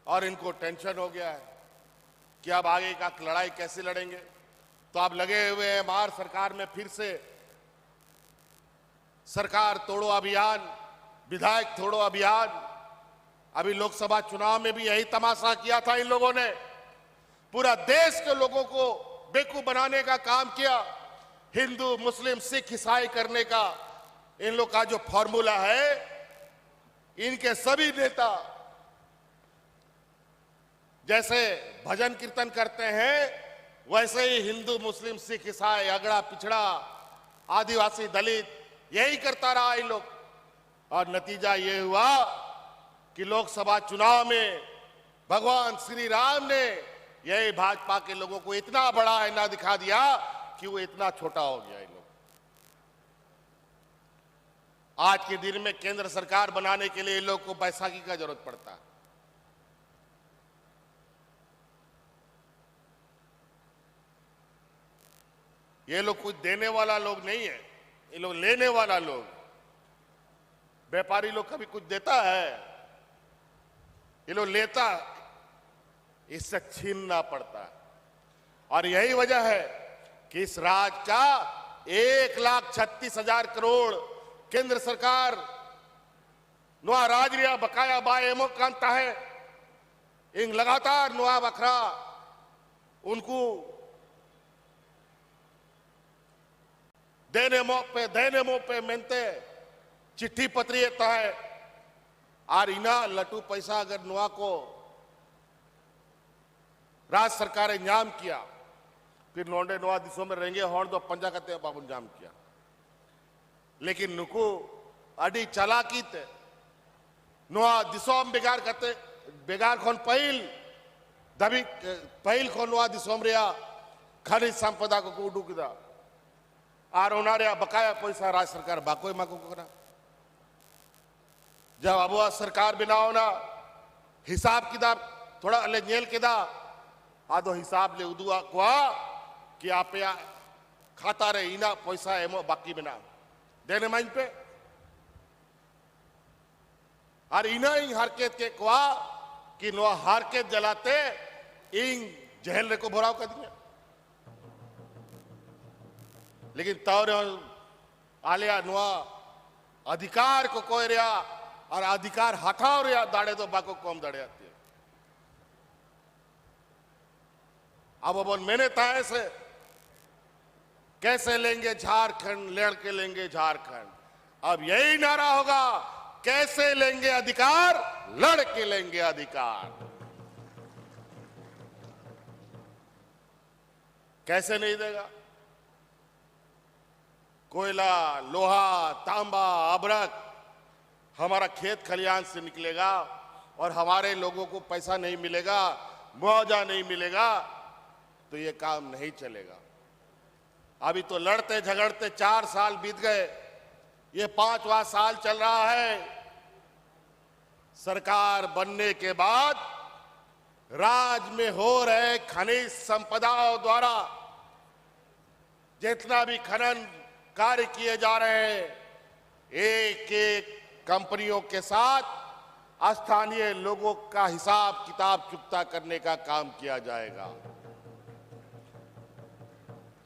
और इनको टेंशन हो गया है कि अब आगे का लड़ाई कैसे लड़ेंगे। तो अब लगे हुए हैं बाहर सरकार में फिर से सरकार तोड़ो अभियान, विधायक तोड़ो अभियान। अभी लोकसभा चुनाव में भी यही तमाशा किया था इन लोगों ने, पूरा देश के लोगों को बेवकूफ बनाने का काम किया। हिंदू मुस्लिम सिख ईसाई करने का इन लोग का जो फॉर्मूला है, इनके सभी नेता जैसे भजन कीर्तन करते हैं वैसे ही हिंदू मुस्लिम सिख ईसाई अगड़ा पिछड़ा आदिवासी दलित यही करता रहा इन लोग। और नतीजा ये हुआ कि लोकसभा चुनाव में भगवान श्री राम ने यही भाजपा के लोगों को इतना बड़ा आईना दिखा दिया कि वो इतना छोटा हो गया। इन लोग आज के दिन में केंद्र सरकार बनाने के लिए इन लोग को बैसाखी का जरूरत पड़ता है। ये लोग कुछ देने वाला लोग नहीं है, ये लोग लेने वाला लोग। व्यापारी लोग कभी कुछ देता है, ये लोग लेता, इससे छीनना पड़ता है। और यही वजह है कि इस राज्य का 1,36,000 करोड़ केंद्र सरकार नुआ राज रिया बकाया बाय एमो कांता है। इन लगातार नुआ बखरा उनको देने मो पे मेनते चिट्ठी पत्री येता है। और इना लटू पैसा अगर नुआ को राज्य सरकार ने इंजाम किया, फिर नोंडे नुआ दिशों में रहेंगे होड़ दो पंजा करते बाबू इंजाम किया। लेकिन नुकू अडी चालाकी ते नुआ दिशों बेगार करते बेगार खोन पहिल दबी पहिल खोन नुआ दिशों रिया खनिज संपदा को उडू किदा और उन्हारे बकाया पैसा राज्य सरकार बाको माको करा। जब अब सरकार बनाओ ना हिसाब किताब थोड़ा ले जेल किदा आदो हिसाब ले उदुआ कुआ कि आप खाता रहे इना पैसा एमो बाकी बना देने माइन पे। और इना इन हरकत के कुआ कि नो हरकत जलाते इन जहल रे को भराव कर दिया। लेकिन तौर आलिया नुआ अधिकार को कोई रिया और अधिकार हटाओ रिया दाड़े तो बाको कम दाड़े आती है। अब बोल मैंने ताए से कैसे लेंगे झारखंड, लेड़ के लेंगे झारखंड। अब यही नारा होगा, कैसे लेंगे अधिकार, लड़के लेंगे अधिकार। कैसे नहीं देगा? कोयला, लोहा, तांबा, अभ्रक हमारा खेत खलिहान से निकलेगा और हमारे लोगों को पैसा नहीं मिलेगा, मुआवजा नहीं मिलेगा, तो ये काम नहीं चलेगा। अभी तो लड़ते झगड़ते 4 साल बीत गए, ये 5वां साल चल रहा है। सरकार बनने के बाद राज्य में हो रहे खनिज संपदाओं द्वारा जितना भी खनन कार्य किए जा रहे हैं, एक एक कंपनियों के साथ स्थानीय लोगों का हिसाब किताब चुकता करने का काम किया जाएगा।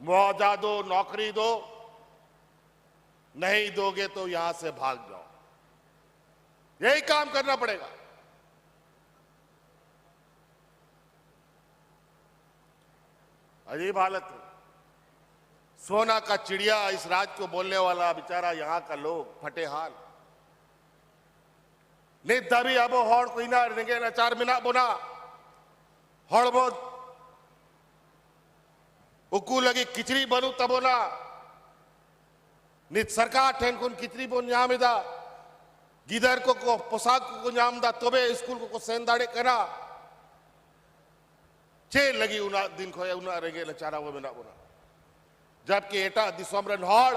मुआवजा दो, नौकरी दो, नहीं दोगे तो यहां से भाग जाओ, यही काम करना पड़ेगा। अजीब हालत है। सोना का चिड़िया इस राज्य को बोलने वाला बेचारा यहां का लोग फटे हाल। नित दबी अबो हॉड़ कोई ना निगे ना 4 मिना बोना हॉड़ बोध उकू लगी किचड़ी बनू तबोना नित सरकार ठेन कुन किचड़ी बोन न्यामिदा गिदर को पोशाक को न्यामदा तोबे स्कूल को सेंदाड़े करा चे लगी उना दिन खोया उना रेगे लचारा वो बिना बोना। जबकि एटा दिसोमरन हॉड़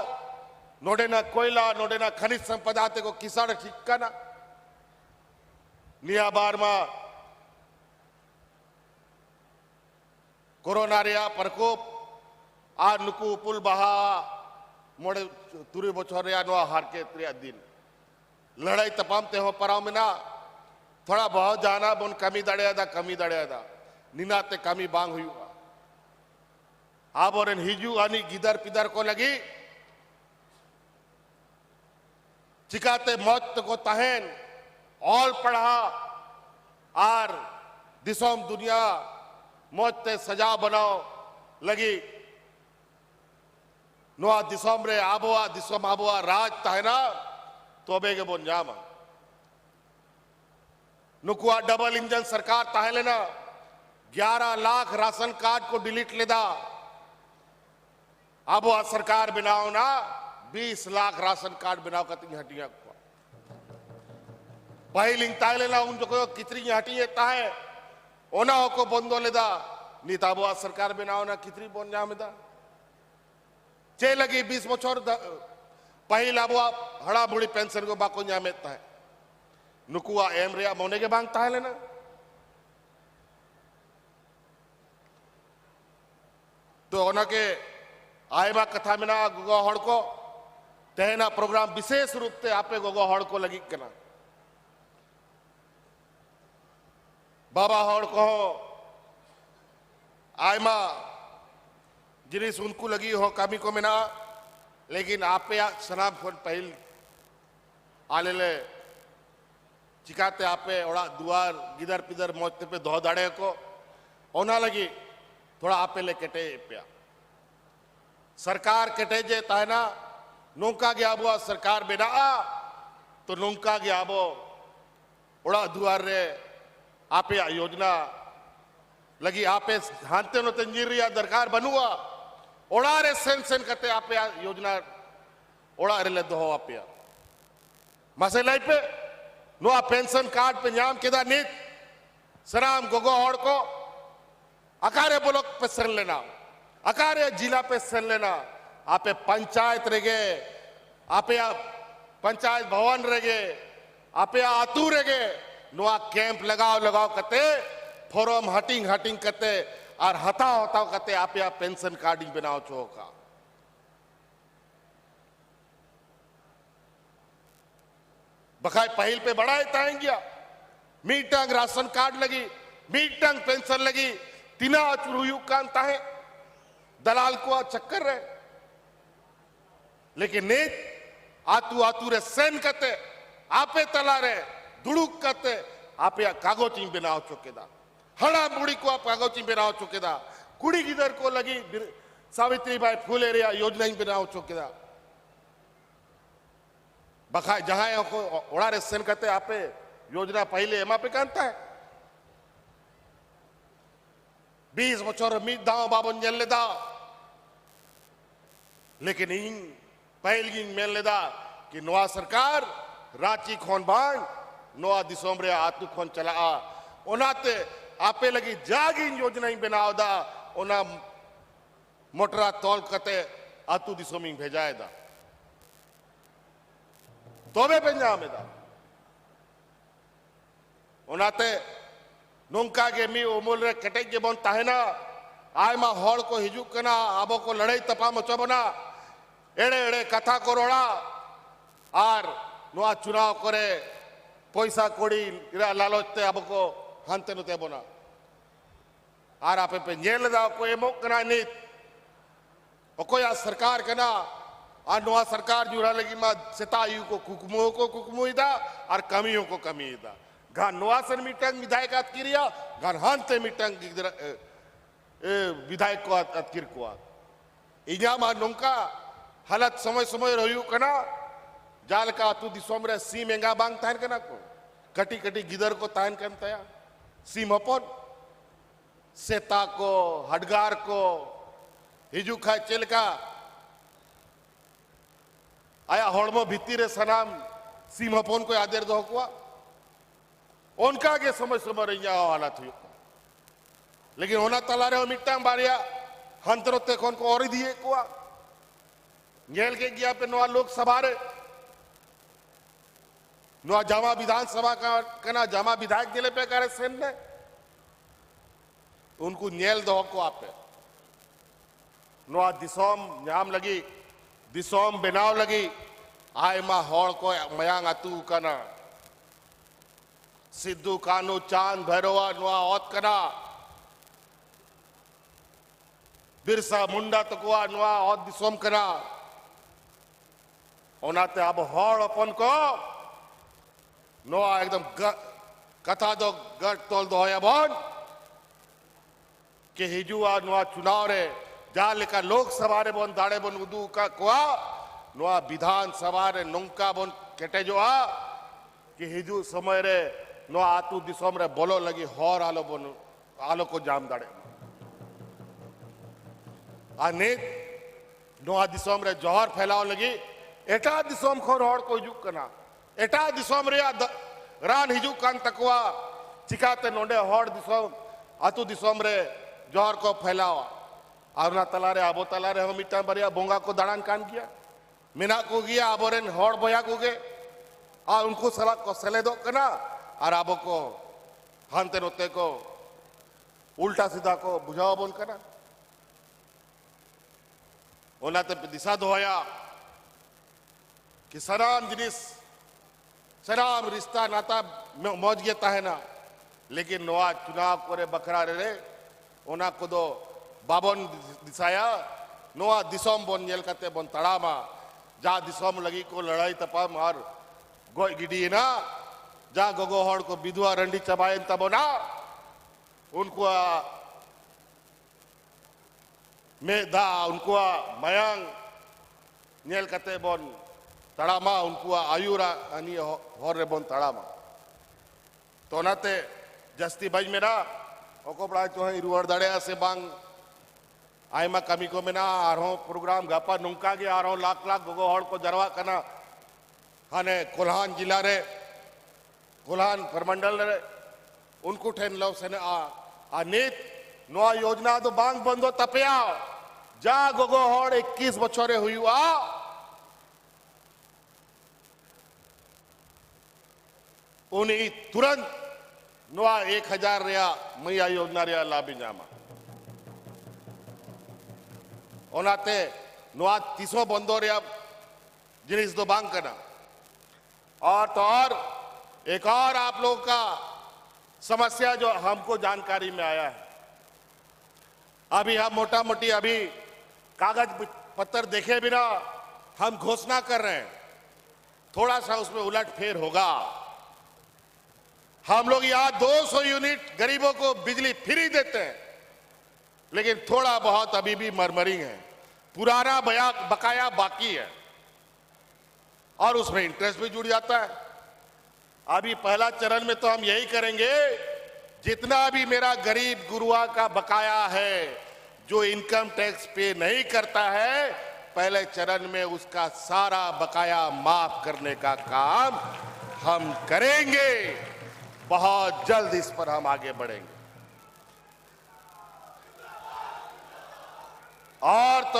नोडेना कोयला नोडेना खनिज संपदा ते को किसाड़ ठीक करना निया बार मा कोरोना रिया प्रकोप आ नुकु पुल बहा मोड़े तुरी बछर रिया नो हार के त्रिया दिन लड़ाई तपाम ते हो पराव में ना थोड़ा बहुत जाना बोन कमी दड़िया दा निना ते कमी बांग हुई आबोरेन हिजू आनी गिदर पिदर को लगी चिकाते मौत को तहन ऑल पढ़ा आर दिसोम दुनिया मौत ते सजा बनाओ लगी नुआ दिसोम रे आबोआ दिसोम आबोआ राज तहना तोबे के बोन जामा नुकुआ डबल इंजन सरकार तहे लेना 11 लाख राशन कार्ड को डिलीट लेदा आबोआ सरकार बनाओ ना 20 लाख राशन कार्ड बनाओ कती हटिया पहलिंग ताइलेला उन जो को कितरी हटिए ताहे ओना को बंदो लेदा नीताबुआ सरकार बनाओ ना कितरी बोन जामेदा चे लगी 20 बछर पहिला बुआ हड़ा बुड़ी पेंशन को बाको जामेता है नुकुआ एम रिया मोने के बांग ताहे लेना तो ओना के आएबा कथा में ना गोगो हड़ को तहना प्रोग्राम विशेष रूप से आपे गोगो हड़ को लगी करना बाबा हड़ को आयमा जिनिस उनको लगी हो कमी को मिना लेकिन आपे शराब फोन पहल आले ले चिकाते आपे ओड़ा दुआर गिदर पिदर मोचते पे दो दाड़े को ओना लगी थोड़ा आपे ले कटे पिया सरकार कटे जे ताना नौका गया बुआ सरकार बिना तो नौका गया बो ओड़ा दुआर रे आपे योजना लगी आपे हानते नो तंजीरिया दरकार बनुआ ओड़ा रे सेन सेन करते आपे योजना ओड़ा रे ले दो आपे मसले पे नो पेंशन कार्ड पे नाम केदा नित सराम गोगो और को अकारे ब्लॉक पे सर लेना अकारे जिला पे सर लेना आपे पंचायत रेगे आपे पंचायत भवन रेगे आपे आतू रेगे नुआ कैंप लगाओ कते फॉर्म हटिंग कते और हताओ कते आप पेंशन कार्ड बनाओ चोका बखाई पहल पे बढ़ाए ताएंगे मीटंग राशन कार्ड लगी मीटंग पेंशन लगी तीना चुरुयु कांता है दलाल को चक्कर रहे लेकिन नेत आतू रे सेन कते आपे तला रे दुड़ुक करते आप कागोची बनाओ चुकेदा हड़ा बुड़ी को आप कागोची बनाओ चुकेदा कुड़ी गिदर को लगी सावित्री बाई फूले रिया योजना ही बनाओ चुकेदा बखाय जहां को ओड़ा सेन करते आपे योजना पहले एमा पे कांता है 20 बचर मीद दाव बाबन जल लेदा लेकिन इन पहल मेल लेदा कि नवा सरकार रांची खोन बांग नवा दिसोम रे आतु खोन चला ओनाते आपे लगी जागी योजना बनाव दा ओना मोटरा तौल कते आतु दिसोमिंग भेजाए दा तोबे पंजाब दा ओनाते नोंका के मी उमुल रे कटे के बन ताहेना आयमा हॉल को हिजू कना आबो को लड़ाई तपा मचबना एड़े एड़े कथा को रोड़ा आर नोआ चुनाव करे पैसा कोड़ी इरा लालचते आबो को हंते नुते बना आर आपे पे जेल दा को एमो कना नीत ओकोया सरकार कना आ नोआ सरकार जुड़ा लगी मा सितायु को कुकमु दा और कमियों को कमी दा गान नोआसन मीटिंग विधायक अतकिरिया गान हंते मीटिंग विधायक को अतकिर को इजा मा नोंका हालत समय समय रहियो कना जाल का तू दिसोम रे सी मेंगा बांग तान कना को कटी कटी गिदर को तान कन तया सीम अपन सेता को हडगार को हिजू खा चेलका आया हड़मो भित्ती रे सनाम सीम अपन को आदेर दो को उनका के समय समय रहिया हालत हुई लेकिन होना तला रे मिट्टांग बारिया हंतरते कोन को और दिए को जेल के गया पे नवा लोक सभा रे नवा जामा विधानसभा का कना जामा विधायक दिले पे करे सेन ने उनको न्याल दो को आपे नवा दिसोम नाम लगी दिसोम बनाव लगी आय मा हॉल को मयांग अतु कना सिद्धू कानू चांद भैरवा नवा औत कना बिरसा मुंडा तकुआ नवा औत दिसोम कना ओनाते अब हॉल अपन को नवा एकदम कथा दो गट तोल दो या बन के हिजुआ नवा चुनाव रे जाल का लोकसभा रे बन दाड़े बन उदू का कोआ नवा विधान सभा रे नोंका बन केटे जो आ कि हिजू समय रे नवा आतु दिसोम रे बोलो लगी हॉर आलो बन आलो को जाम दाड़े अनेक नवा दिसोम रे जहर फैलाव लगी एटा दिसोम खोर हॉर को हिजू कना एटा दिसोम रे रान हिजू कान तकवा चिकाते नोंडे हॉर दिसोम आतु दिसोम रे जहर को फैलावा और ना तला रे आबो तला रे हम इटा बरिया बोंगा को दाड़ान कान किया मिना को गया आबोरेन हॉर बोया को गे और उनको सला को सले दो कना और आबो को हंते रोते को उल्टा सीधा को बुझाओ बोल कना ओनाते दिशा दोया कि सराम जिनिस सराम रिश्ता नाता मौज गेता है ना लेकिन नवा चुनाव करे बकरा रे ओना को दो बाबन दिसाया नवा दिसोम बन जेल कते बन तड़ामा जा दिसोम लगी को लड़ाई तपा मार गोय गिडी ना जा गोगो हड़ को विधवा रंडी चबायन तब ना उनको मेधा उनको मयांग नेल कते बन तड़ामा उनको आयुरा अनि हर रे बन तड़ामा तो नाते जस्ती बज मेरा ओको बड़ा जो है रुवर दड़े से बांग आयमा कमी को में ना आ रहा प्रोग्राम गापा नुंका के आ रहा लाख लाख गोगो हड़ को जरवा करना हाने कोल्हान जिला रे कोल्हान परमंडल रे उनको ठेन लो से आ नीत नवा योजना तो बांग बंदो तपया जा गोगो हड़ 21 बछरे हुआ उन्हीं तुरंत नवा 1000 रिया मैया योजना रिया लाभी जामा ओनाते नवा 300 बंदो रिया जिनिस दो बांग करना और तो और एक और आप लोग का समस्या जो हमको जानकारी में आया है अभी हम मोटा मोटी अभी कागज पत्र देखे बिना हम घोषणा कर रहे हैं थोड़ा सा उसमें उलट फेर होगा हम लोग यहाँ 200 यूनिट गरीबों को बिजली फ्री देते हैं लेकिन थोड़ा बहुत अभी भी मरमरिंग है पुराना बकाया बाकी है और उसमें इंटरेस्ट भी जुड़ जाता है। अभी पहला चरण में तो हम यही करेंगे, जितना भी मेरा गरीब गुरुआ का बकाया है, जो इनकम टैक्स पे नहीं करता है, पहले चरण में उसका सारा बकाया माफ करने का काम हम करेंगे। बहुत जल्द इस पर हम आगे बढ़ेंगे। और तो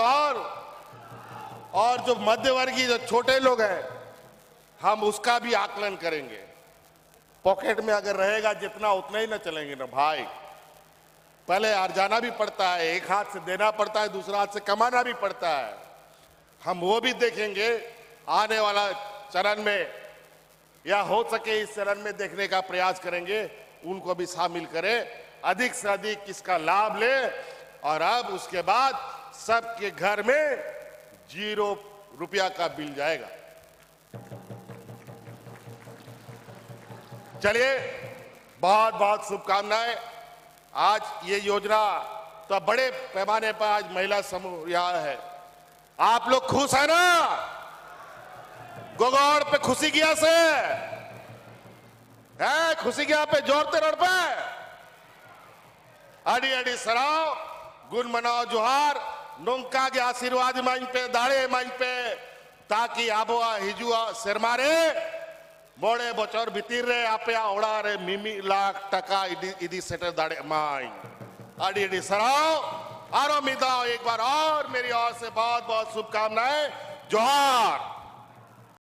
और जो मध्यवर्गीय जो छोटे लोग हैं, हम उसका भी आकलन करेंगे। पॉकेट में अगर रहेगा जितना, उतना ही ना चलेंगे ना भाई। पहले अर्जाना भी पड़ता है, एक हाथ से देना पड़ता है, दूसरा हाथ से कमाना भी पड़ता है। हम वो भी देखेंगे आने वाला चरण में, या हो सके इस चरण में देखने का प्रयास करेंगे। उनको भी शामिल करें, अधिक से अधिक इसका लाभ ले। और अब उसके बाद सबके घर में 0 रुपया का बिल जाएगा। चलिए, बहुत बहुत शुभकामनाएं। आज ये योजना तो बड़े पैमाने पर आज महिला समूह यहाँ है। आप लोग खुश है ना? गोगौड़ पे खुशी गया से है, खुशी गया पे जोरते रोड पे अड़ी अड़ी सराव गुण मनाओ जोहार नोंका के आशीर्वाद माइन पे दाड़े माइन पे, ताकि आबोआ हिजुआ शर्मारे मोड़े बचर भीतर रे आपे ओड़ा रे मिमी लाख टका इदी सेटर दाड़े माइन अड़ी अड़ी सराव। आरो मिदाओ एक बार और मेरी ओर से बहुत बहुत शुभकामनाएं। जोहार।